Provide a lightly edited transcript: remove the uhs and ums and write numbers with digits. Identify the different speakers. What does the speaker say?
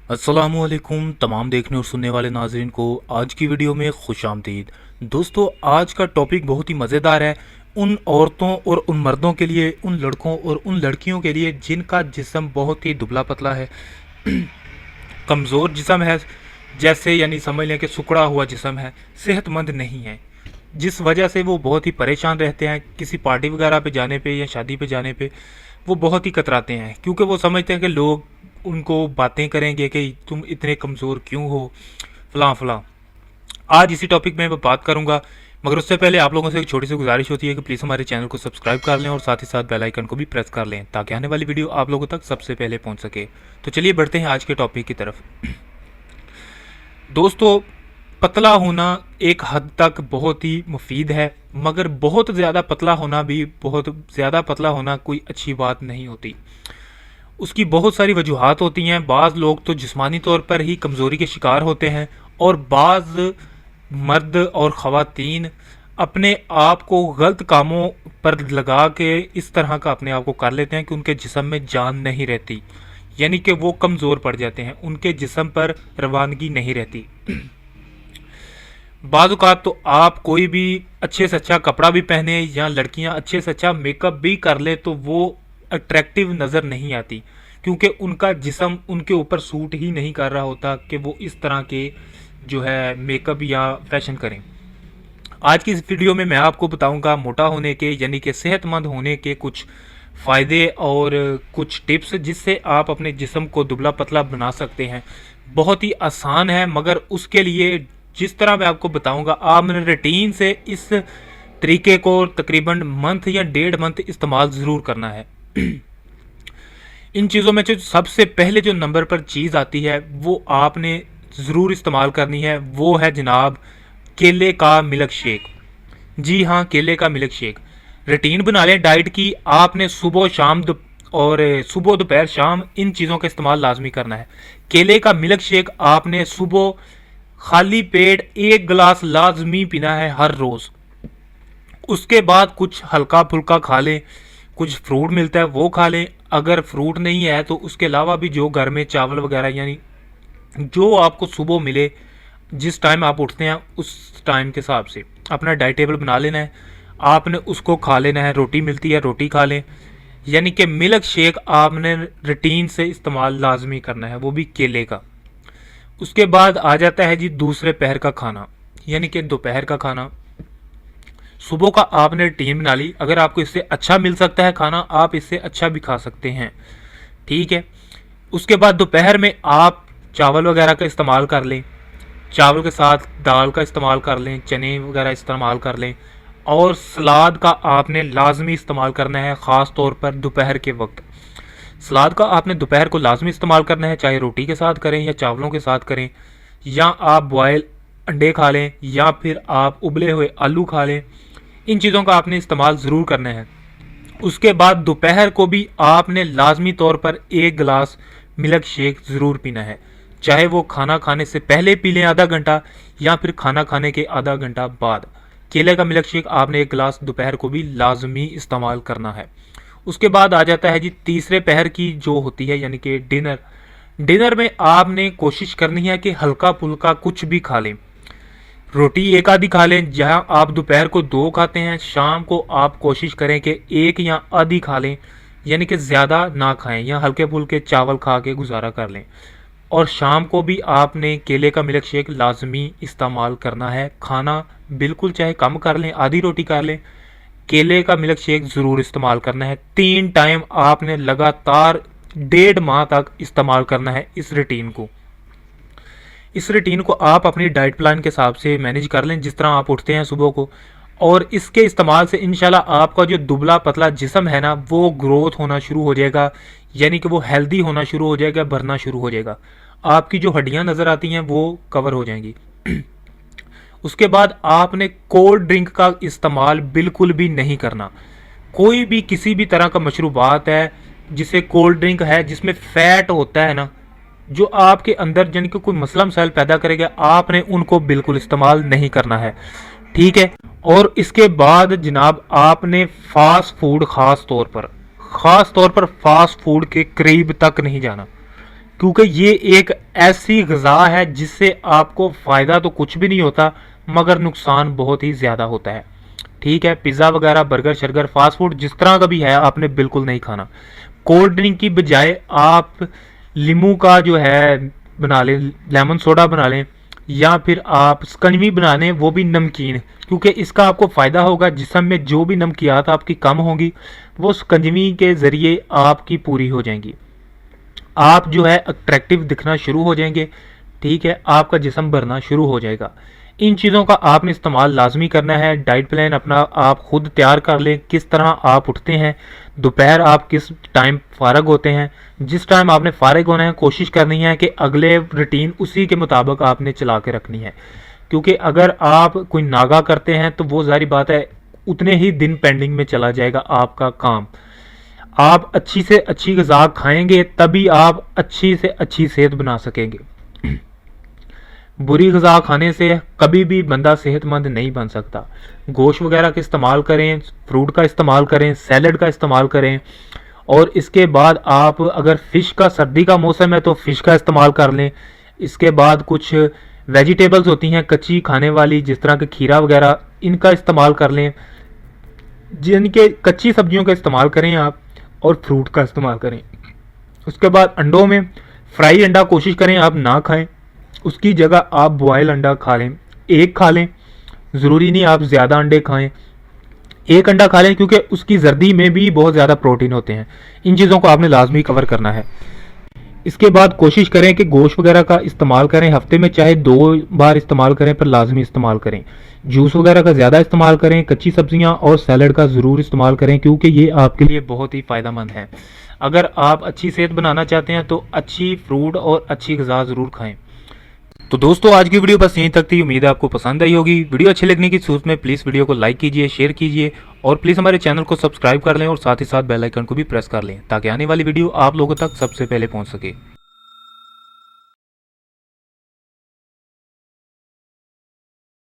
Speaker 1: अस्सलामुअलैकुम तमाम देखने और सुनने वाले नाजरीन को आज की वीडियो में खुश आमदीद। दोस्तों, आज का टॉपिक बहुत ही मज़ेदार है। उन औरतों और उन मर्दों के लिए, उन लड़कों और उन लड़कियों के लिए जिनका जिस्म बहुत ही दुबला पतला है, कमज़ोर जिस्म है, जैसे यानी समझ लें कि सुकड़ा हुआ जिस्म है, सेहतमंद नहीं है, जिस वजह से वो बहुत ही परेशान रहते हैं। किसी पार्टी वगैरह पे जाने पे या शादी पे जाने पे वो बहुत ही कतराते हैं, क्योंकि वो समझते हैं कि लोग उनको बातें करेंगे कि तुम इतने कमज़ोर क्यों हो, फलां फलां। आज इसी टॉपिक में मैं बात करूंगा, मगर उससे पहले आप लोगों से एक छोटी सी गुजारिश होती है कि प्लीज़ हमारे चैनल को सब्सक्राइब कर लें और साथ ही साथ बेल आइकन को भी प्रेस कर लें ताकि आने वाली वीडियो आप लोगों तक सबसे पहले पहुंच सके। तो चलिए बढ़ते हैं आज के टॉपिक की तरफ। दोस्तों, पतला होना एक हद तक बहुत ही मुफीद है, मगर बहुत ज़्यादा पतला होना भी, बहुत ज़्यादा पतला होना कोई अच्छी बात नहीं होती। उसकी बहुत सारी वजूहात होती हैं। बाज़ लोग तो जिस्मानी तौर पर ही कमज़ोरी के शिकार होते हैं, और बाज़ मर्द और ख़वातीन अपने आप को गलत कामों पर लगा के इस तरह का अपने आप को कर लेते हैं कि उनके जिस्म में जान नहीं रहती, यानी कि वो कमज़ोर पड़ जाते हैं, उनके जिस्म पर रवानगी नहीं रहती। बाज़ तो आप कोई भी अच्छे से अच्छा कपड़ा भी पहने या लड़कियां अच्छे से अच्छा मेकअप भी कर ले तो वो अट्रैक्टिव नज़र नहीं आती, क्योंकि उनका जिस्म उनके ऊपर सूट ही नहीं कर रहा होता कि वो इस तरह के जो है मेकअप या फैशन करें। आज की इस वीडियो में मैं आपको बताऊंगा मोटा होने के यानी कि सेहतमंद होने के कुछ फ़ायदे और कुछ टिप्स जिससे आप अपने जिस्म को दुबला पतला बना सकते हैं। बहुत ही आसान है, मगर उसके लिए जिस तरह मैं आपको बताऊंगा आपने रूटीन से इस तरीके को तकरीबन मंथ या 1.5 मंथ इस्तेमाल ज़रूर करना है। इन चीज़ों में जो सबसे पहले जो नंबर पर चीज़ आती है वो आपने ज़रूर इस्तेमाल करनी है, वो है जनाब केले का मिल्क शेक। जी हाँ, केले का मिल्क शेक। रूटीन बना लें डाइट की, आपने सुबह शाम और सुबह दोपहर शाम इन चीज़ों का इस्तेमाल लाजमी करना है। केले का मिल्क शेक आपने सुबह खाली पेट 1 गिलास लाजमी पीना है हर रोज़। उसके बाद कुछ हल्का फुल्का खा लें, कुछ फ्रूट मिलता है वो खा लें। अगर फ्रूट नहीं है तो उसके अलावा भी जो घर में चावल वगैरह यानी जो आपको सुबह मिले, जिस टाइम आप उठते हैं उस टाइम के हिसाब से अपना डाइट टेबल बना लेना है, आपने उसको खा लेना है। रोटी मिलती है रोटी खा लें, यानी कि मिल्क शेक आपने रूटीन से इस्तेमाल लाजमी करना है, वो भी केले का। उसके बाद आ जाता है जी दूसरे पहर का खाना, यानी कि दोपहर का खाना। सुबह का आपने रूटीन बना ली, अगर आपको इससे अच्छा मिल सकता है खाना आप इससे अच्छा भी खा सकते हैं, ठीक है। उसके बाद दोपहर में आप चावल वगैरह का इस्तेमाल कर लें, चावल के साथ दाल का इस्तेमाल कर लें, चने वगैरह इस्तेमाल कर लें, और सलाद का आपने लाजमी इस्तेमाल करना है, ख़ास तौर पर दोपहर के वक्त। सलाद का आपने दोपहर को लाजमी इस्तेमाल करना है, चाहे रोटी के साथ करें या चावलों के साथ करें, या आप बॉयल अंडे खा लें या फिर आप उबले हुए आलू खा लें। इन चीज़ों का आपने इस्तेमाल ज़रूर करना है। उसके बाद दोपहर को भी आपने लाजमी तौर पर 1 गिलास मिल्क शेक ज़रूर पीना है, चाहे वो खाना खाने से पहले पी लें आधा घंटा या फिर खाना खाने के आधा घंटा बाद। केले का मिल्क शेक आपने 1 गिलास दोपहर को भी लाजमी इस्तेमाल करना है। उसके बाद आ जाता है जी तीसरे पहर की जो होती है यानी कि डिनर। डिनर में आपने कोशिश करनी है कि हल्का फुल्का कुछ भी खा लें। रोटी एक आधी खा लें, जहां आप दोपहर को 2 खाते हैं शाम को आप कोशिश करें कि 1 या आधी खा लें, यानी कि ज़्यादा ना खाएं, या हल्के फुल्के चावल खा के गुजारा कर लें। और शाम को भी आपने केले का मिल्क शेक लाजमी इस्तेमाल करना है। खाना बिल्कुल चाहे कम कर लें, आधी रोटी कर लें, केले का मिल्क शेक ज़रूर इस्तेमाल करना है। 3 टाइम आपने लगातार 1.5 माह तक इस्तेमाल करना है इस रूटीन को। इस रूटीन को आप अपनी डाइट प्लान के हिसाब से मैनेज कर लें, जिस तरह आप उठते हैं सुबह को। और इसके इस्तेमाल से इंशाल्लाह आपका जो दुबला पतला जिस्म है ना वो ग्रोथ होना शुरू हो जाएगा, यानी कि वो हेल्दी होना शुरू हो जाएगा, भरना शुरू हो जाएगा। आपकी जो हड्डियां नज़र आती हैं वो कवर हो जाएंगी। उसके बाद आपने कोल्ड ड्रिंक का इस्तेमाल बिल्कुल भी नहीं करना। कोई भी किसी भी तरह का मशरूबात है जिसे कोल्ड ड्रिंक है जिसमें फैट होता है ना, जो आपके अंदर यानी कि कोई मसला मसाइल पैदा करेगा, आपने उनको बिल्कुल इस्तेमाल नहीं करना है, ठीक है। और इसके बाद जनाब आपने फास्ट फूड ख़ास तौर पर फास्ट फूड के करीब तक नहीं जाना। क्योंकि ये एक ऐसी ग़िज़ा है जिससे आपको फ़ायदा तो कुछ भी नहीं होता मगर नुकसान बहुत ही ज़्यादा होता है। ठीक है, पिज़्ज़ा वगैरह, बर्गर शर्गर, फास्ट फूड जिस तरह का भी है आपने बिल्कुल नहीं खाना। कोल्ड ड्रिंक की बजाय आप नींबू का जो है बना लें, लेमन सोडा बना लें, या फिर आप स्कंजवी बना लें, वो भी नमकीन, क्योंकि इसका आपको फ़ायदा होगा। जिस्म में जो भी नमकियात आपकी कम होंगी वो स्कंजवी के ज़रिए आपकी पूरी हो जाएंगी। आप जो है अट्रैक्टिव दिखना शुरू हो जाएंगे। ठीक है, आपका जिस्म भरना शुरू हो जाएगा। इन चीज़ों का आपने इस्तेमाल लाजमी करना है। डाइट प्लान अपना आप खुद तैयार कर लें, किस तरह आप उठते हैं, दोपहर आप किस टाइम फ़ारग होते हैं। जिस टाइम आपने फ़ारग होना है कोशिश करनी है कि अगले रूटीन उसी के मुताबिक आपने चला के रखनी है, क्योंकि अगर आप कोई नागा करते हैं तो वो ज़ाहिर बात है उतने ही दिन पेंडिंग में चला जाएगा आपका काम। आप अच्छी से अच्छी ग़िज़ा खाएंगे तभी आप अच्छी से अच्छी सेहत बना सकेंगे। बुरी ग़िज़ा खाने से कभी भी बंदा सेहतमंद नहीं बन सकता। गोश्त वगैरह का इस्तेमाल करें, फ्रूट का इस्तेमाल करें, सैलड का इस्तेमाल करें, और इसके बाद आप अगर फ़िश का, सर्दी का मौसम है तो फ़िश का इस्तेमाल कर लें। इसके बाद कुछ वेजिटेबल्स होती हैं कच्ची खाने वाली, जिस तरह के खीरा वगैरह, इनका इस्तेमाल कर लें। जिनके कच्ची सब्जियों का इस्तेमाल करें आप, और फ्रूट का इस्तेमाल करें। उसके बाद अंडों में फ्राई अंडा कोशिश करें आप ना खाएं, उसकी जगह आप बॉयल अंडा खा लें, एक खा लें, ज़रूरी नहीं आप ज़्यादा अंडे खाएं, एक अंडा खा लें, क्योंकि उसकी जर्दी में भी बहुत ज़्यादा प्रोटीन होते हैं। इन चीज़ों को आपने लाजमी कवर करना है। इसके बाद कोशिश करें कि गोश्त वगैरह का इस्तेमाल करें, हफ्ते में चाहे 2 बार इस्तेमाल करें पर लाजमी इस्तेमाल करें। जूस वगैरह का ज़्यादा इस्तेमाल करें, कच्ची सब्जियां और सैलड का ज़रूर इस्तेमाल करें, क्योंकि ये आपके लिए बहुत ही फ़ायदेमंद है। अगर आप अच्छी सेहत बनाना चाहते हैं तो अच्छी फ्रूट और अच्छी ग़िज़ा ज़रूर खाएं। तो दोस्तों आज की वीडियो बस यहीं तक थी। उम्मीद है आपको पसंद आई होगी। वीडियो अच्छी लगने की सूरत में प्लीज़ वीडियो को लाइक कीजिए, शेयर कीजिए, और प्लीज़ हमारे चैनल को सब्सक्राइब कर लें और साथ ही साथ बेल आइकन को भी प्रेस कर लें, ताकि आने वाली वीडियो आप लोगों तक सबसे पहले पहुंच सके।